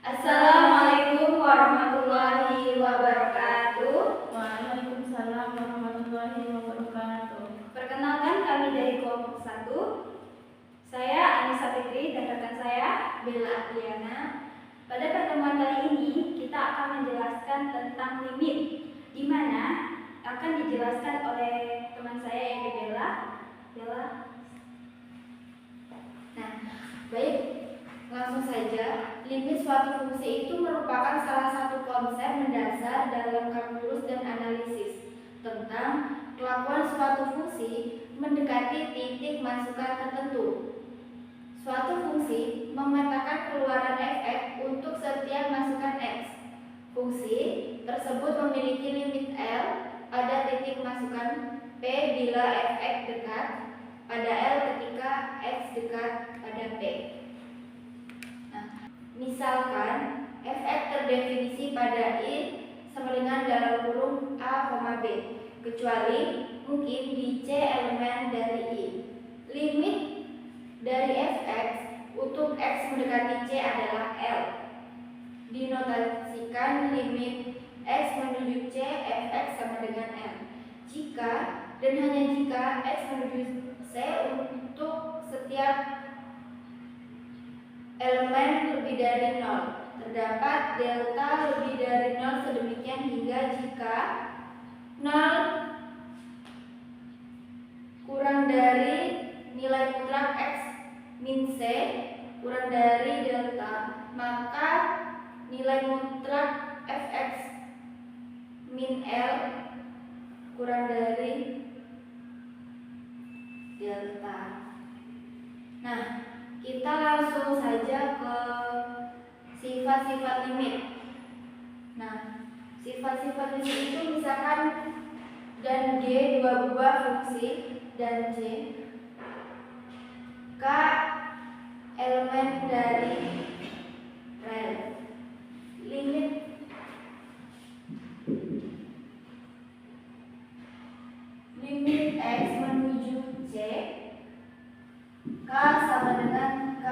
Assalamualaikum warahmatullahi wabarakatuh. Waalaikumsalam warahmatullahi wabarakatuh. Perkenalkan, kami dari kelompok 1. Saya Anissa Fitri dan rekan saya Bella Adriana. Pada pertemuan kali ini kita akan menjelaskan tentang limit, di mana akan dijelaskan oleh teman saya yaitu Bella. Nah, baik, langsung saja. Limit suatu fungsi itu merupakan salah satu konsep mendasar dalam kalkulus dan analisis tentang kelakuan suatu fungsi mendekati titik masukan tertentu. Suatu fungsi memetakan keluaran fx untuk setiap masukan x. Fungsi tersebut memiliki limit L pada titik masukan P bila fx dekat pada L ketika x dekat pada P. Misalkan fx terdefinisi pada I sama dengan dalam kurung A, B, kecuali mungkin di C elemen dari I. Limit dari fx untuk x mendekati C adalah L. Dinotasikan limit x menuju C fx sama dengan L. Jika dan hanya jika x menuju C untuk setiap elemen lebih dari 0, terdapat delta lebih dari 0 sedemikian hingga jika 0 kurang dari nilai mutlak x min C kurang dari delta, maka nilai mutlak fx min L kurang dari delta. Nah, kita langsung saja ke sifat-sifat limit. Nah, sifat-sifat limit itu misalkan dan G dua buah fungsi dan J K elemen dari rel. Limit x menuju C K sama dengan K.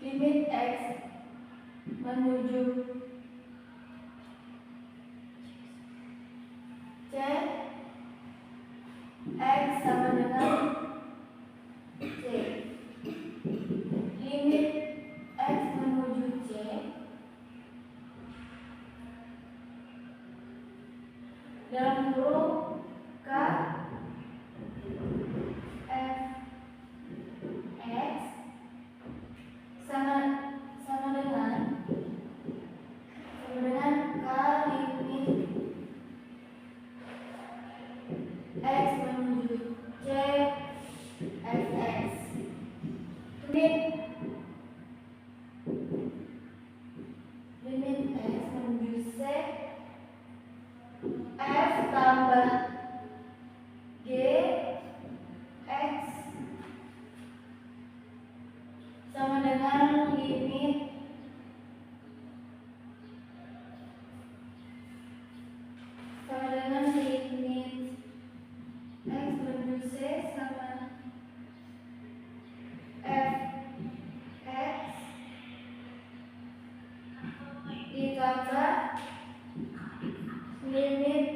Limit x menuju C x sama dengan C. Limit x menuju C dalam kurung K fx sama dengan K limit x menuju C fx. Limit x menuju C f tambah g x sama dengan limit x menuju C sama f x ditambah limit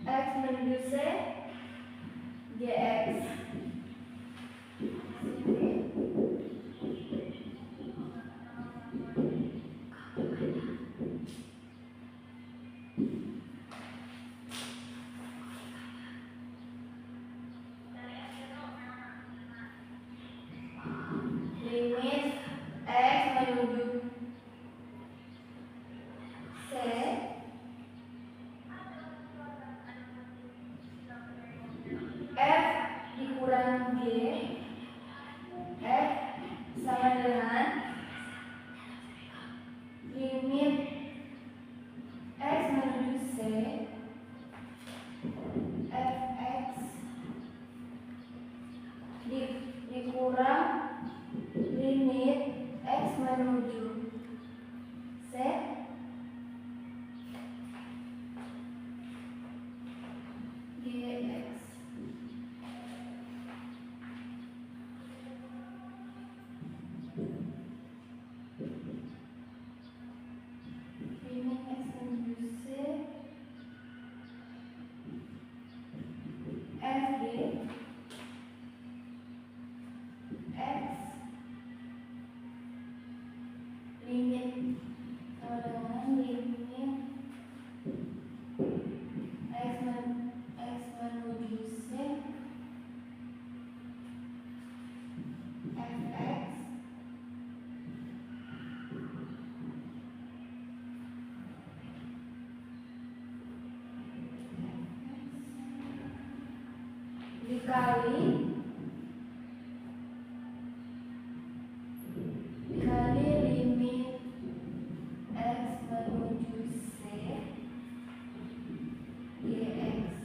x menuju C gx. limit sama dengan limit x menuju c fx dikali limit x menuju c dx.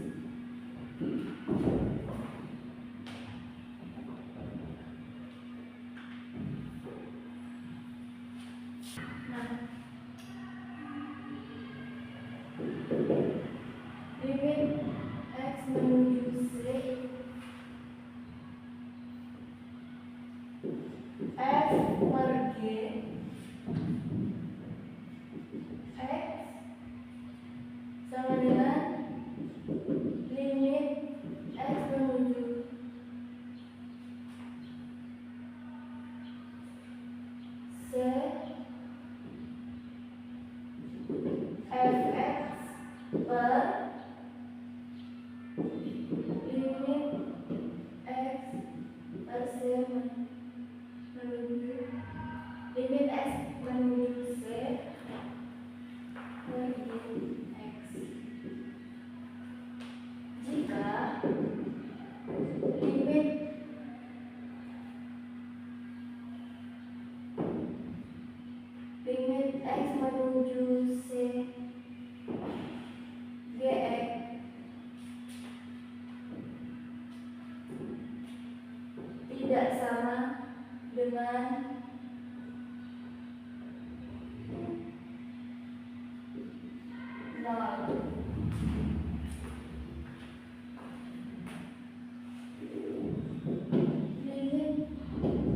Nah, limit x menuju c f per g x sama dengan limit x menuju c fx per limit x per c menuju limit x menuju c per x. Jika limit x menuju c dx tidak sama dengan nol. Limit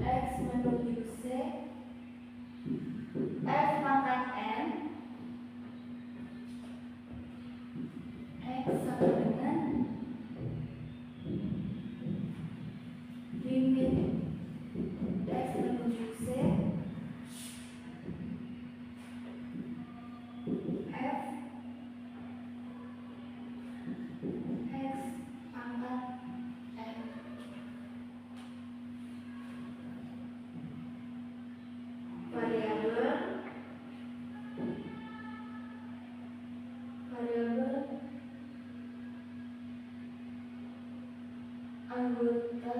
x menuju c f pangkat n x sama dengan limit x menuju c f x pangkat n. Variabel anggota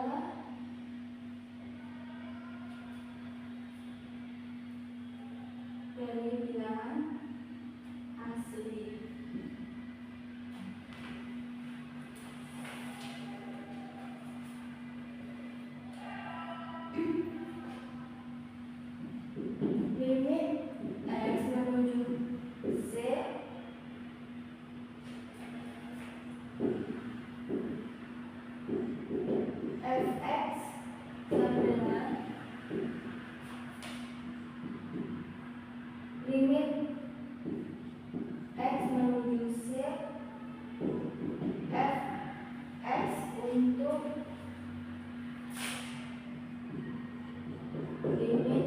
dari bilangan asli. Limit x menuju c fx sama dengan limit x menuju c fx untuk limit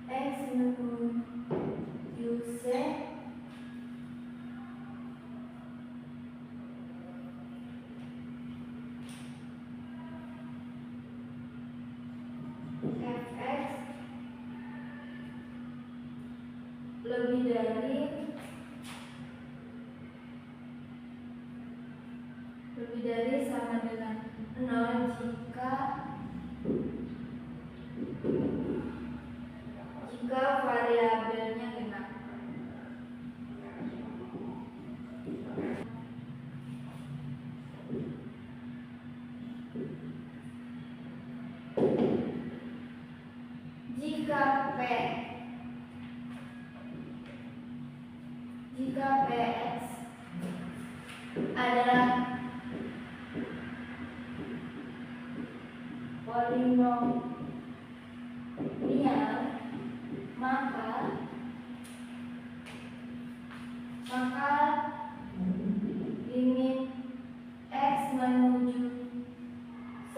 x menuju c fx lebih dari sama dengan 0 jika variabelnya genap. Jika px adalah polinomial, maka limit x menuju c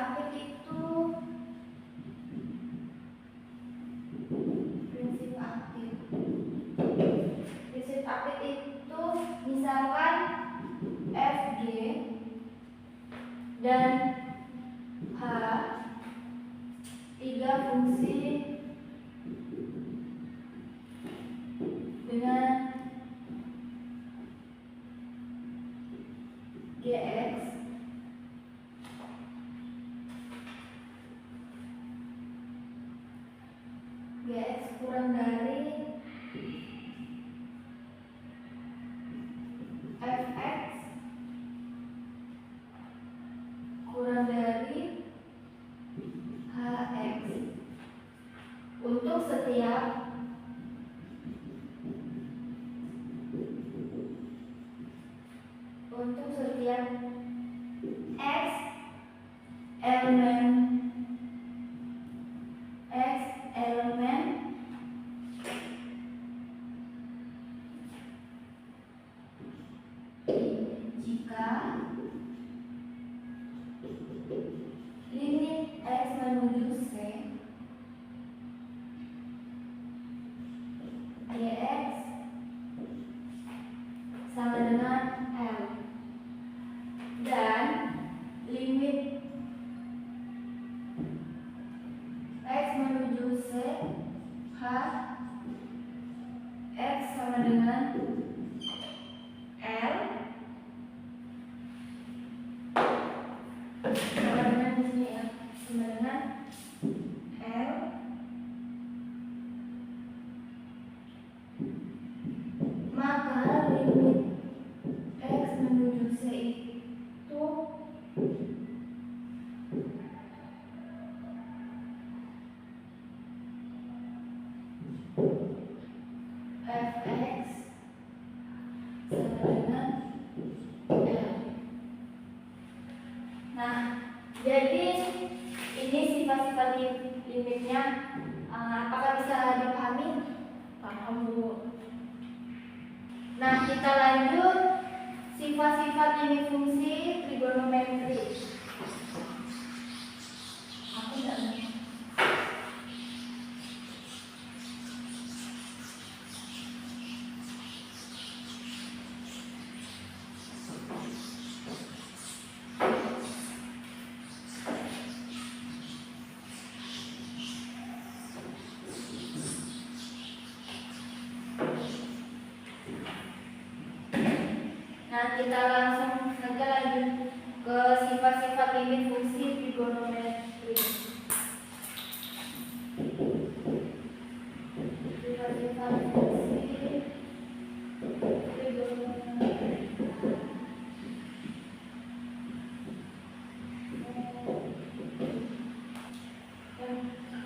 apit itu prinsip apit itu misalkan FG dan H tiga fungsi dengan GX kurang dari Fx kurang dari Hx untuk setiap X elemen jika limit X menuju C Gx sama dengan L dan limit X menuju C H X sama dengan L sama dengan di sini ya, sama dengan L maka limit X menuju C itu Fx sama dengan L. Nah, jadi ini sifat-sifat limitnya. Apakah bisa dipahami? Paham, Bu. Nah, kita lanjut sifat-sifat limit fungsi trigonometri. Aku enggak ngerti. Nah, kita langsung saja lanjut ke sifat-sifat limit fungsi trigonometri. Sifat-sifat fungsi trigonometri.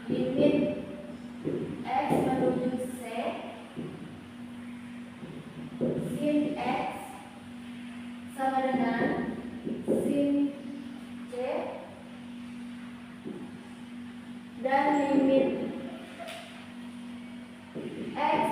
Limit X menuju C sin X sama dengan sin C dan limit X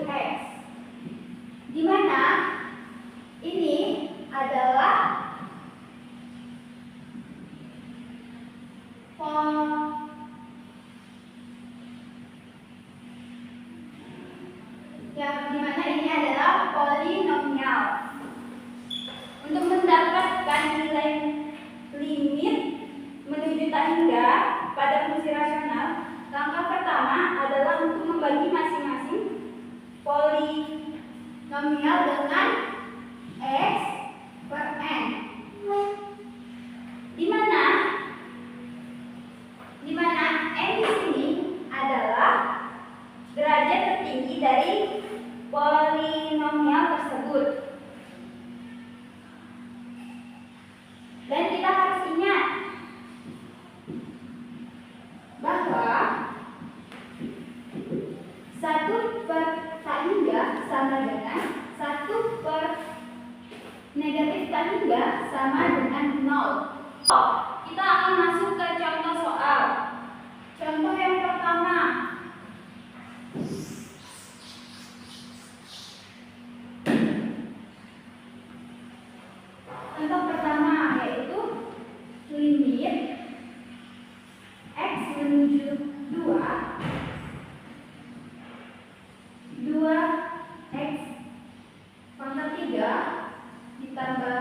X, di mana ini adalah polinomial. Untuk mendapatkan nilai limit menuju tak hingga pada fungsi rasional, langkah pertama adalah untuk membagi masing-masing polinomial dengan x per n, di mana n di sini adalah derajat tertinggi dari polinomial tersebut. Dan kita harus ingat bahwa 1 per tak hingga sama dengan 1 per negatif tak hingga sama dengan 0. Kita akan masuk ke contoh soal. Contoh yang pertama. Contoh pertama yaitu limit x menuju 2x pangkat 3 ditambah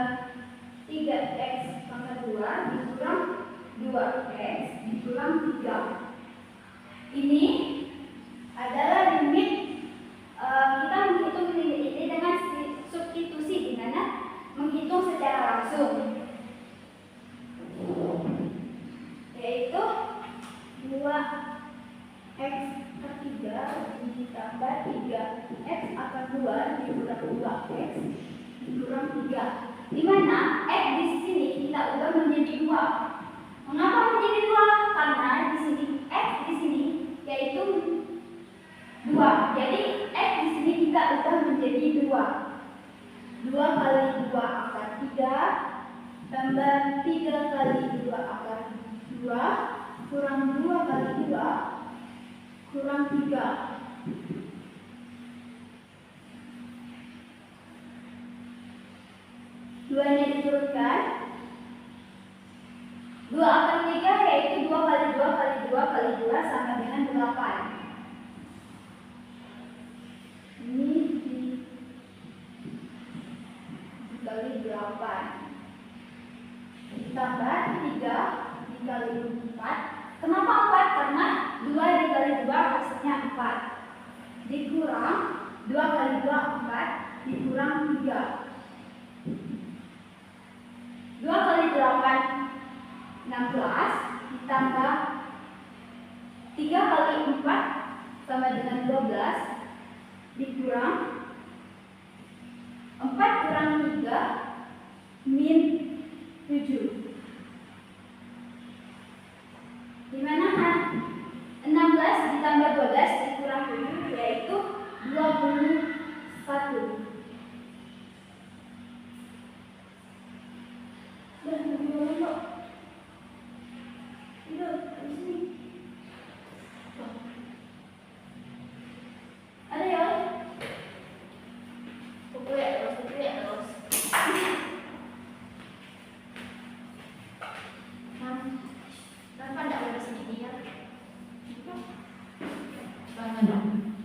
3x pangkat 2 dikurang 2x dikurang 3. Ini adalah limit. Kita menghitung limit ini dengan substitusi, di mana menghitung secara langsung, yaitu 2x per 3 ditambah 3x akan 2 dikurang 2x dikurang 3, di mana x di sini kita ubah menjadi 2. Mengapa menjadi 2? Karena di sini x di sini yaitu 2. Jadi x di sini kita ubah menjadi 2. 2 kali 2 akar 3 tambah 3 kali 2 akar 2 kurang 2 kali 2 kurang 3. 2-nya diturunkan, 2 akar 3 yaitu 2 kali 2 kali 2 kali 2 sama dengan 8. Ini dikali 8 ditambah 3 dikali 4. Kenapa 4? Karena 2 dikali 2 hasilnya 4 dikurang 2 kali 2 4 dikurang 3. 2 kali 8 16 ditambah 3 kali 4 sama dengan 12 dikurang 4 kurang 3 min 7. Di mana 16 ditambah 12 dikurang 7 yaitu 21. Dan lebih kok. Itu di sini. Ada ya? Pokoknya terus. Kenapa enggak ada segini ya? Mana dong?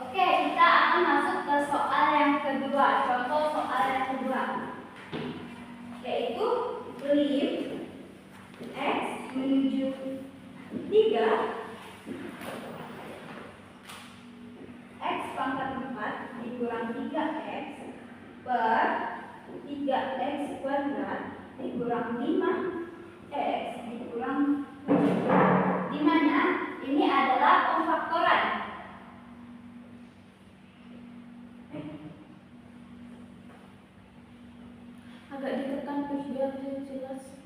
Oke, kita akan masuk ke soal yang kedua. Contoh soal yang kedua, yaitu lim x menuju 3 x pangkat 4 dikurang 3x per 3x kuadrat dikurang 5x dikurang 7, di mana ini adalah pemfaktoran. Agak ditekan biar jelas.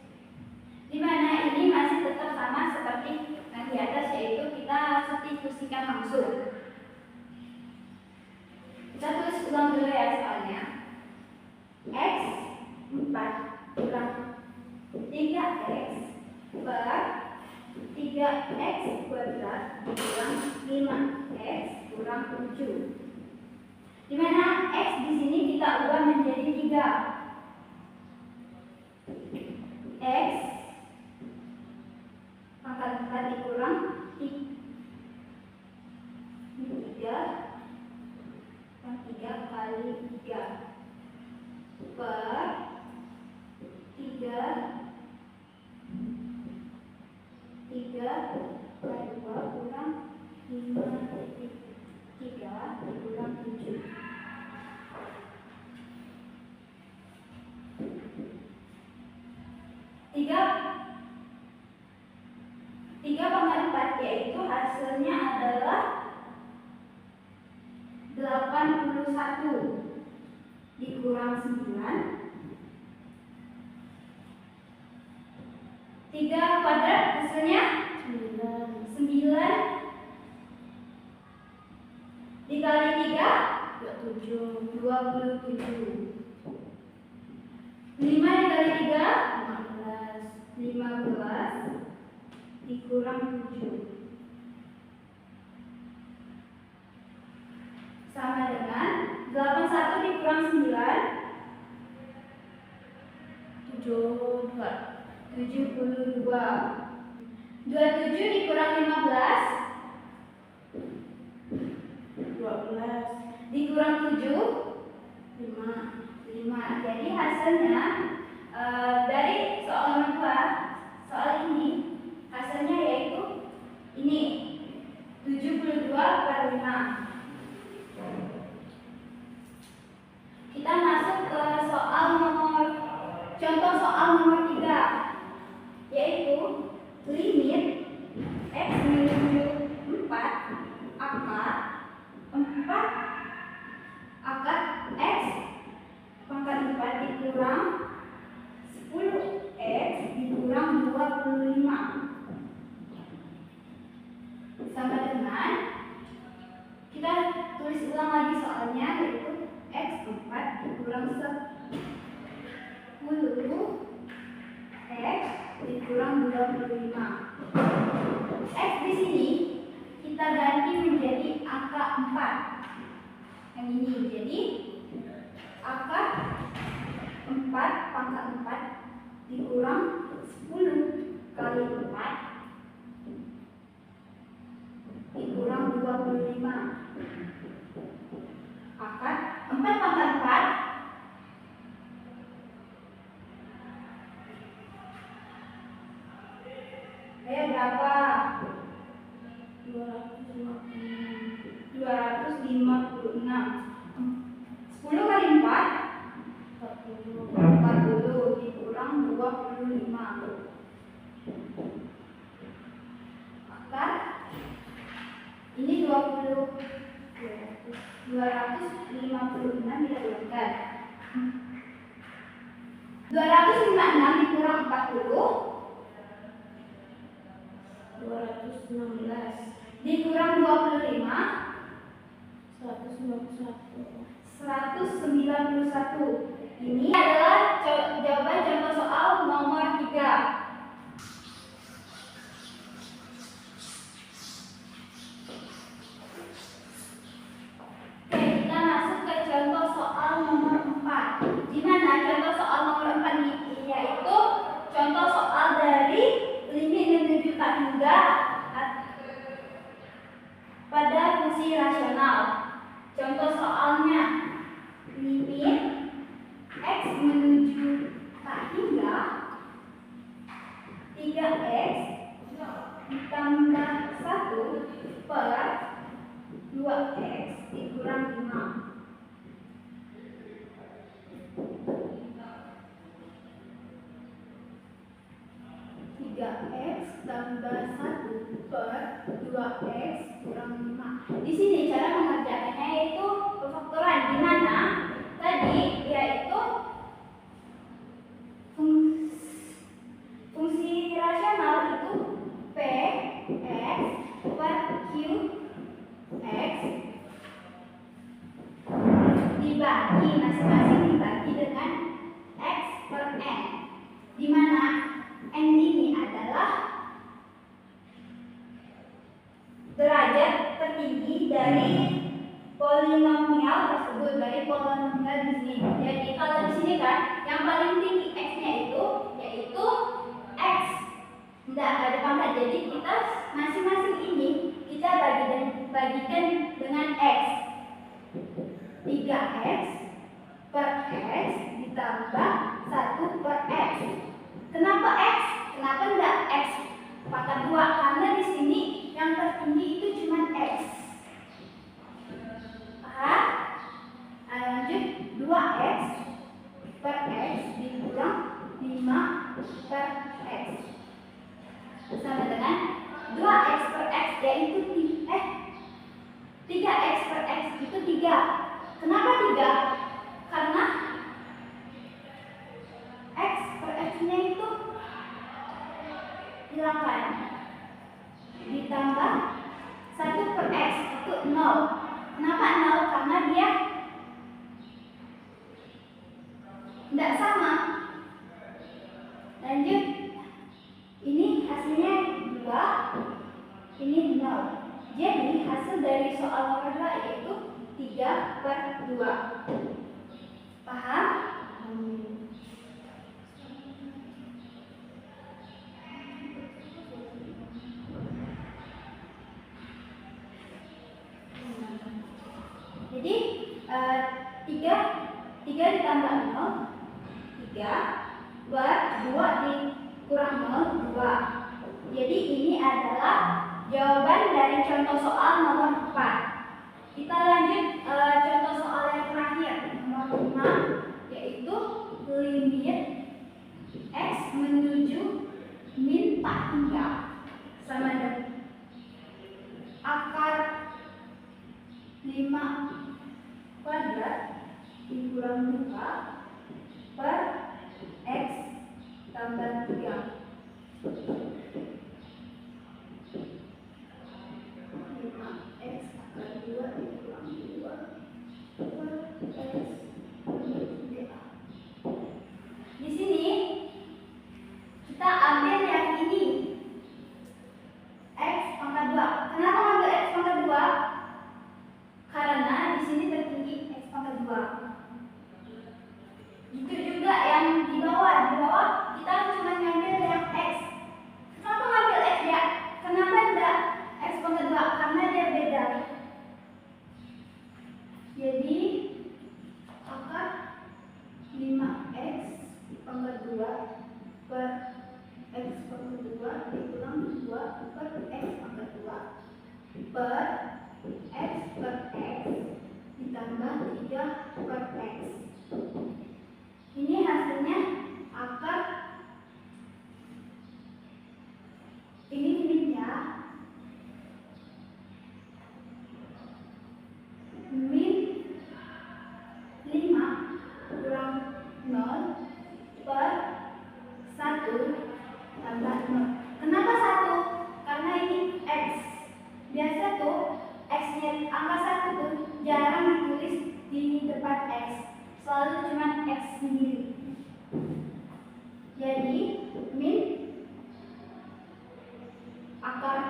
Di mana ini masih tetap sama seperti yang di atas, yaitu kita substitusikan langsung. Kita tulis ulang dulu ya soalnya. X 4 kurang 3x per 3x kuadrat dikurang 5. X kurang 7. Di mana X di sini kita ubah menjadi 3. X pangkat 4 dikurang 3 kali 3 per 3 kali 2 kurang 5 3 dikurang 7. Tiga pangkat 4 yaitu hasilnya adalah 81 dikurang 9. 3 kuadrat hasilnya 9 dikali 3 27. 5 dikali 3 15 dikurang 7 sama dengan 81 dikurang 9 72. 27 dikurang 15 12 dikurang 7 5. Jadi hasilnya dari soal nomor 2, soal ini hasilnya yaitu ini 72/5. Kita masuk ke contoh soal nomor 3, yaitu limit X menuju 4 akar X pangkat 4 dikurang 10 X dikurang 25 sama dengan, kita tulis ulang lagi soalnya, yaitu X 4 dikurang 10 X dikurang 25. X di sini kita ganti menjadi angka 4 yang ini. Jadi angka 4 pangkat 4 dikurang 10 kali 4 dikurang 25. Akar 4 pangkat 4 berapa? 256. 10 kali 4 40 dikurang 25. Akar ini 256 kita ulangan. 256 dikurang 40 216 dikurang 25 191. Ini adalah jawaban contoh soal nomor 3. Kita masuk ke contoh soal nomor 4. Di mana contoh soal nomor 4 ini yaitu contoh soal dari limit menuju tak hingga pada fungsi rasional. Contoh soalnya limit X menuju tak hingga 3X ditambah 1 per 2X dikurang 5. 3X tambah 1 per 2X kurang 5. Di sini cara mengerjakannya yaitu pemfaktoran, di mana tadi yaitu fungsi rasional itu P X per Q X dibagi masing-masing dibagi dengan X per N, di mana N ini adalah dari polinomial tersebut, dari polinomial di sini. Jadi kalau di sini kan yang paling tinggi x-nya itu yaitu x. Tidak ada pangkat. Jadi kita masing-masing ini kita bagikan dengan x. 3x per x ditambah 1 per x. Kenapa x? Kenapa enggak x pangkat 2? Karena di sini yang tertinggi itu cuma x. Paham? Lanjut, 2x per x dikurang 5 per x sama dengan 2x per x yaitu 3x per x itu 3. Kenapa 3? Karena x per x-nya itu hilangkan, ditambah 1 per x itu 0. Kenapa 0? Karena dia tidak sama. Lanjut, ini hasilnya 2, ini 0. Jadi hasil dari soal nomor 2 yaitu 3 per 2. Paham? Jadi 3 ditambah 0, 3 per 2 dikurang 0, 2. Jadi ini adalah jawaban dari contoh soal nomor 4. Kita lanjut contoh soal yang terakhir, nomor 5, yaitu limit x menuju min tak hingga sama dengan akar 5 kuadrat dikurang 2 per x tambah 3. 5x akar 2 dikurang 2 per x tambah 3. Di sini kita ambil yang ini, x pangkat 2. Kenapa ambil x pangkat 2? Karena di sini tertinggi x pangkat 2. Itu juga yang di bawah kita cuma ngambil yang x. Kenapa ngambil x ya? Kenapa enggak x pangkat 2? Karena dia beda. Jadi akar 5x pangkat 2 per x pangkat 2 dikurang 2 per x pangkat 2 per x per x ditambah 3 per x. Ini hasilnya akar, ini limitnya min 5 kurang 0 per 1 tambah 0. Kenapa 1? Karena ini x. Biasa tuh x-nya angka 1 tuh jarang ditulis di depan x, selalu cuma x sendiri. Jadi min akar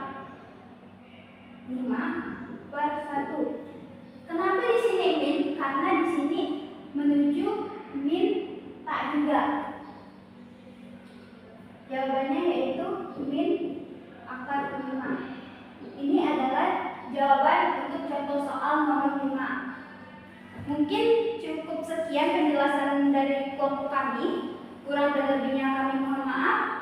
5 per 1. Kenapa di sini min? Karena di sini menuju min tak hingga. Jawabannya yaitu min akar 5. Ini adalah jawaban untuk contoh soal nomor 5. Mungkin cukup sekian penjelasan dari kelompok kami. Kurang dan lebihnya kami mohon maaf.